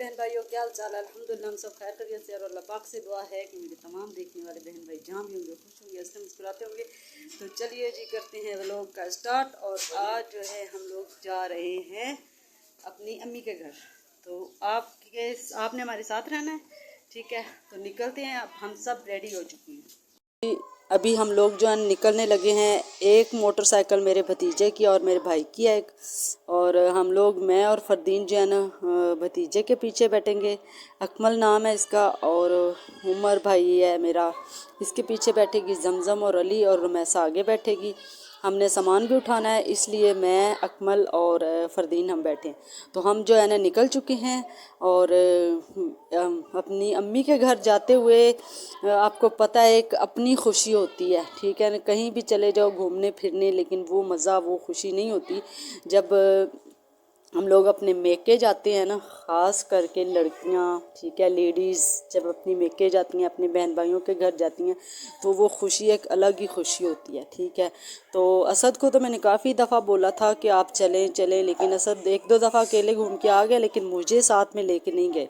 बहन भाइयों, क्या हाल चाल है। अल्हम्दुलिल्लाह हम सब खैर खैरियत से और अल्लाह पाक से दुआ है कि मेरे तमाम देखने वाले बहन भाई जहाँ भी होंगे खुश होंगे, हंसते मुस्कुराते होंगे। तो चलिए जी करते हैं व्लॉग का स्टार्ट। और आज जो है हम लोग जा रहे हैं अपनी अम्मी के घर। तो आपने हमारे साथ रहना है, ठीक है। तो निकलते हैं, अब हम सब रेडी हो चुके हैं। अभी हम लोग जो है निकलने लगे हैं। एक मोटरसाइकिल मेरे भतीजे की और मेरे भाई की है एक, और हम लोग मैं और फरदीन जो है ना भतीजे के पीछे बैठेंगे। अकमल नाम है इसका, और उमर भाई है मेरा, इसके पीछे बैठेगी जमजम और अली, और रुमैसा आगे बैठेगी। हमने सामान भी उठाना है, इसलिए मैं अकमल और फरदीन हम बैठे। तो हम जो है ना निकल चुके हैं। और अपनी अम्मी के घर जाते हुए आपको पता है एक अपनी खुशी होती है, ठीक है ना। कहीं भी चले जाओ घूमने फिरने, लेकिन वो मज़ा वो खुशी नहीं होती जब हम लोग अपने मेके जाते हैं ना, ख़ास करके लड़कियां, ठीक है, लेडीज़ जब अपनी मेके जाती हैं, अपने बहन भाइयों के घर जाती हैं, तो वो खुशी एक अलग ही खुशी होती है, ठीक है। तो असद को तो मैंने काफ़ी दफ़ा बोला था कि आप चलें चलें, लेकिन असद एक दो दफ़ा अकेले घूम के आ गया, लेकिन मुझे साथ में लेके नहीं गए।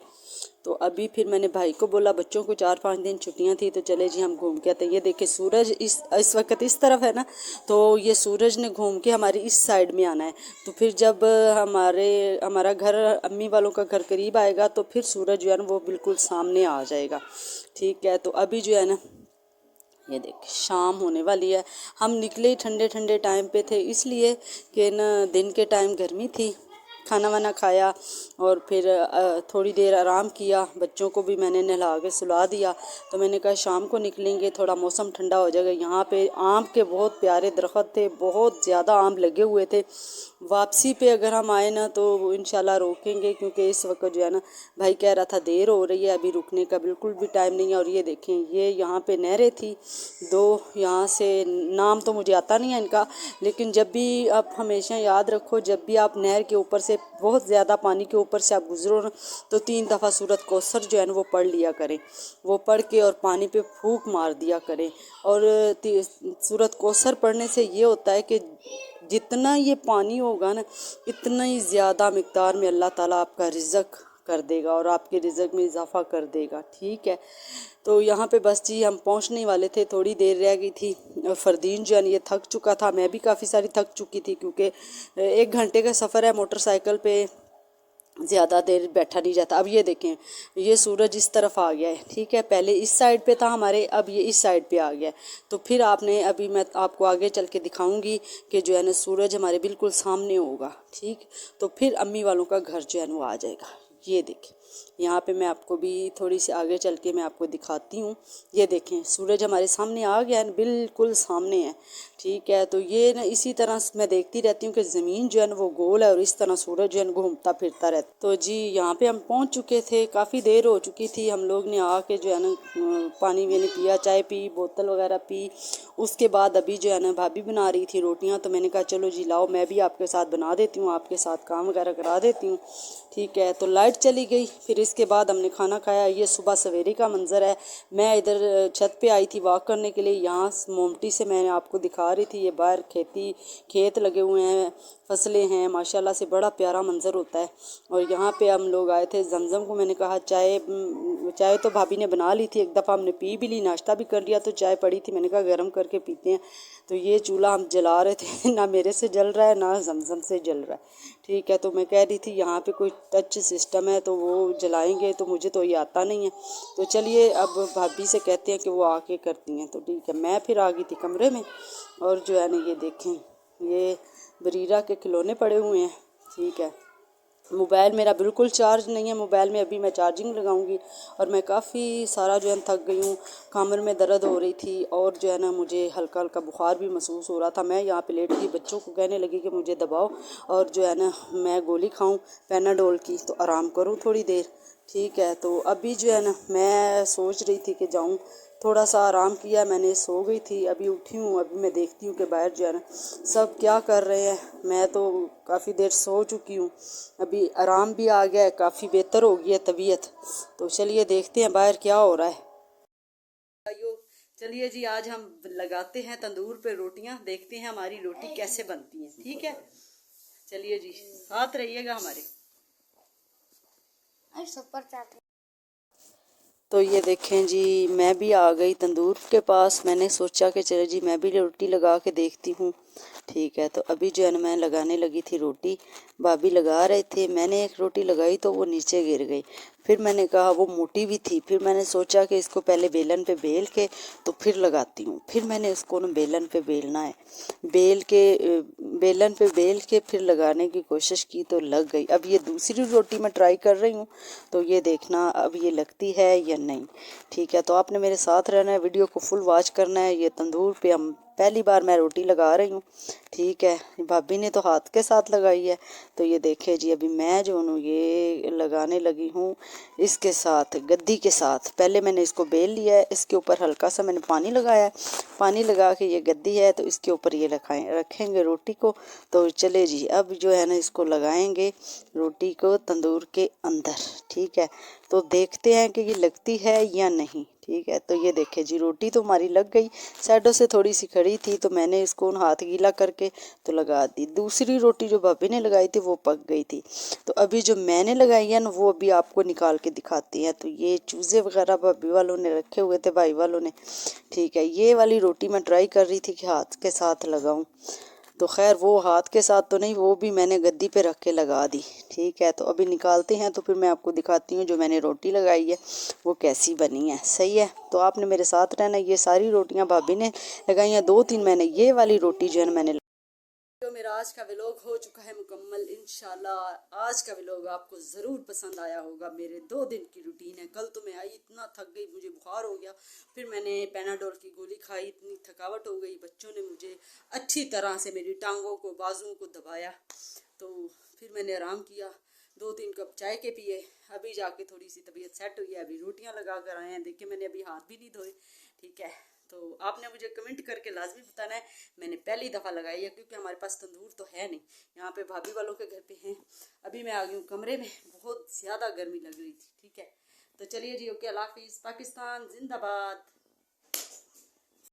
तो अभी फिर मैंने भाई को बोला, बच्चों को 4-5 दिन छुट्टियां थी, तो चले जी हम घूम के आते हैं। ये देखिए सूरज इस वक्त इस तरफ है ना, तो ये सूरज ने घूम के हमारी इस साइड में आना है। तो फिर जब हमारा घर अम्मी वालों का घर करीब आएगा, तो फिर सूरज जो है ना वो बिल्कुल सामने आ जाएगा, ठीक है। तो अभी जो है ना ये देख शाम होने वाली है। हम निकले ठंडे ठंडे टाइम पे थे, इसलिए कि ना दिन के टाइम गर्मी थी। खाना वाना खाया और फिर थोड़ी देर आराम किया। बच्चों को भी मैंने नहला के सुला दिया। तो मैंने कहा शाम को निकलेंगे, थोड़ा मौसम ठंडा हो जाएगा। यहाँ पे आम के बहुत प्यारे दरख्त थे, बहुत ज़्यादा आम लगे हुए थे। वापसी पे अगर हम आए ना तो इंशाल्लाह रोकेंगे, क्योंकि इस वक्त जो है ना भाई कह रहा था देर हो रही है, अभी रुकने का बिल्कुल भी टाइम नहीं है। और ये देखें, ये यहाँ पे नहरें थी दो, यहाँ से नाम तो मुझे आता नहीं है इनका, लेकिन जब भी आप हमेशा याद रखो, जब भी आप नहर के ऊपर से बहुत ज़्यादा पानी के ऊपर से आप गुजरो ना, तो 3 दफ़ा सूरत कौसर जो है ना वो पढ़ लिया करें। वो पढ़ के और पानी पे फूंक मार दिया करें। और सूरत कौसर पढ़ने से ये होता है कि जितना ये पानी होगा ना, इतना ही ज़्यादा मिक़दार में अल्लाह ताला आपका रिज़्क़ कर देगा और आपके रिज़्क़ में इजाफ़ा कर देगा, ठीक है। तो यहाँ पे बस जी हम पहुँचने वाले थे, थोड़ी देर रह गई थी। फरदीन जो है ये थक चुका था, मैं भी काफ़ी सारी थक चुकी थी, क्योंकि 1 घंटे का सफ़र है मोटरसाइकिल पे, ज़्यादा देर बैठा नहीं जाता। अब ये देखें, ये सूरज इस तरफ आ गया है, ठीक है। पहले इस साइड पे था हमारे, अब ये इस साइड पे आ गया है। तो फिर आपने अभी मैं आपको आगे चल के दिखाऊंगी कि जो है ना सूरज हमारे बिल्कुल सामने होगा, ठीक। तो फिर अम्मी वालों का घर जो है ना वो आ जाएगा। ये देखें, यहाँ पे मैं आपको भी थोड़ी सी आगे चल के मैं आपको दिखाती हूँ। ये देखें सूरज हमारे सामने आ गया है, बिल्कुल सामने है, ठीक है। तो ये ना इसी तरह मैं देखती रहती हूँ कि ज़मीन जो है ना वो गोल है और इस तरह सूरज जो है ना घूमता फिरता रहता। तो जी यहाँ पे हम पहुँच चुके थे, काफ़ी देर हो चुकी थी। हम लोग ने आके जो है ना पानी वानी पिया, चाय पी, बोतल वगैरह पी। उसके बाद अभी जो है ना भाभी बना रही थी रोटियाँ, तो मैंने कहा चलो जी लाओ मैं भी आपके साथ बना देती हूँ, आपके साथ काम वगैरह करा देती हूँ, ठीक है। तो लाइट चली गई, फिर इसके बाद हमने खाना खाया। ये सुबह सवेरे का मंज़र है। मैं इधर छत पे आई थी वॉक करने के लिए, यहाँ मोमटी से मैंने आपको दिखा रही थी। ये बाहर खेत लगे हुए हैं, फसलें हैं, माशाल्लाह से बड़ा प्यारा मंज़र होता है। और यहाँ पे हम लोग आए थे। जमजम को मैंने कहा चाय तो भाभी ने बना ली थी, एक दफ़ा हमने पी भी ली, नाश्ता भी कर लिया, तो चाय पड़ी थी, मैंने कहा गर्म करके पीते हैं। तो ये चूल्हा हम जला रहे थे, ना मेरे से जल रहा है ना जमजम से जल रहा है, ठीक है। तो मैं कह रही थी यहाँ पे कोई टच सिस्टम है तो वो जलाएंगे, तो मुझे तो ये आता नहीं है। तो चलिए अब भाभी से कहते हैं कि वो आके करती हैं, तो ठीक है। मैं फिर आ गई थी कमरे में, और जो है ना ये देखें, ये बरीरा के खिलौने पड़े हुए हैं, ठीक है। मोबाइल मेरा बिल्कुल चार्ज नहीं है, मोबाइल में अभी मैं चार्जिंग लगाऊंगी। और मैं काफ़ी सारा जो है थक गई हूँ, कमर में दर्द हो रही थी, और जो है ना मुझे हल्का हल्का बुखार भी महसूस हो रहा था। मैं यहाँ पे लेट गई, बच्चों को कहने लगी कि मुझे दबाओ और जो है ना मैं गोली खाऊं पैनाडोल की, तो आराम करूँ थोड़ी देर, ठीक है। तो अभी जो है ना मैं सोच रही थी कि जाऊँ, थोड़ा सा आराम किया मैंने, सो गई थी, अभी उठी हूँ। अभी मैं देखती हूँ कि बाहर जो है ना सब क्या कर रहे हैं। मैं तो काफ़ी देर सो चुकी हूँ, अभी आराम भी आ गया है, काफ़ी बेहतर हो गई है तबीयत। तो चलिए देखते हैं बाहर क्या हो रहा है। भाइयों चलिए जी, आज हम लगाते हैं तंदूर पे रोटियां, देखते हैं हमारी रोटी कैसे बनती है, ठीक है। चलिए जी, साथ रहिएगा हमारे। सुपर चाहते। तो ये देखें जी, मैं भी आ गई तंदूर के पास। मैंने सोचा कि चलो जी मैं भी रोटी लगा के देखती हूँ। ठीक है, तो अभी जो है ना मैं लगाने लगी थी रोटी, भाभी लगा रहे थे। मैंने एक रोटी लगाई तो वो नीचे गिर गई। फिर मैंने कहा, वो मोटी भी थी, फिर मैंने सोचा कि इसको पहले बेलन पे बेल के तो फिर लगाती हूँ। फिर मैंने इसको ना बेलन पे बेलना है, बेलन पे बेल के फिर लगाने की कोशिश की तो लग गई। अब ये दूसरी रोटी मैं ट्राई कर रही हूँ, तो ये देखना अब ये लगती है या नहीं। ठीक है, तो आपने मेरे साथ रहना है, वीडियो को फुल वॉच करना है। ये तंदूर पे हम पहली बार मैं रोटी लगा रही हूँ। ठीक है, भाभी ने तो हाथ के साथ लगाई है। तो ये देखिए जी, अभी मैं जो हूँ ये लगाने लगी हूँ इसके साथ, गद्दी के साथ। पहले मैंने इसको बेल लिया है, इसके ऊपर हल्का सा मैंने पानी लगाया है। पानी लगा के ये गद्दी है तो इसके ऊपर ये रखेंगे रोटी को। तो चले जी, अब जो है ना इसको लगाएंगे रोटी को तंदूर के अंदर। ठीक है, तो देखते हैं कि ये लगती है या नहीं। ठीक है, तो ये देखे जी, रोटी तो हमारी लग गई। साइडों से थोड़ी सी खड़ी थी तो मैंने इसको हाथ गीला करके तो लगा दी। दूसरी रोटी जो भाभी ने लगाई थी वो पक गई थी। तो अभी जो मैंने लगाई है ना वो अभी आपको निकाल के दिखाती हैं। तो ये चूज़े वगैरह भाभी वालों ने रखे हुए थे, भाई वालों ने। ठीक है, ये वाली रोटी मैं ट्राई कर रही थी कि हाथ के साथ लगाऊं, तो खैर वो हाथ के साथ तो नहीं, वो भी मैंने गद्दी पे रख के लगा दी। ठीक है, तो अभी निकालते हैं तो फिर मैं आपको दिखाती हूँ जो मैंने रोटी लगाई है वो कैसी बनी है। सही है, तो आपने मेरे साथ रहना। ये सारी रोटियाँ भाभी ने लगाई हैं, 2-3 मैंने, ये वाली रोटी जो है ना मैंने। जो मेरा आज का व्लॉग हो चुका है मुकम्मल। इंशाल्लाह आज का व्लॉग आपको ज़रूर पसंद आया होगा। मेरे 2 दिन की रूटीन है। कल तो मैं आई, इतना थक गई, मुझे बुखार हो गया। फिर मैंने पैनाडोल की गोली खाई, इतनी थकावट हो गई। बच्चों ने मुझे अच्छी तरह से मेरी टांगों को, बाजुओं को दबाया। तो फिर मैंने आराम किया, 2-3 कप चाय के पिए। अभी जाके थोड़ी सी तबीयत सेट हुई है। अभी रोटियां लगा कर आए हैं। देखिए मैंने अभी हाथ भी नहीं धोए। ठीक है, तो आपने मुझे कमेंट करके लाजमी बताना है। मैंने पहली दफ़ा लगाई है क्योंकि हमारे पास तंदूर तो है नहीं, यहाँ पे भाभी वालों के घर पे हैं। अभी मैं आ गई हूँ कमरे में, बहुत ज़्यादा गर्मी लग रही थी। ठीक है, तो चलिए जी, ओके, अल्लाह हाफिज़। पाकिस्तान जिंदाबाद।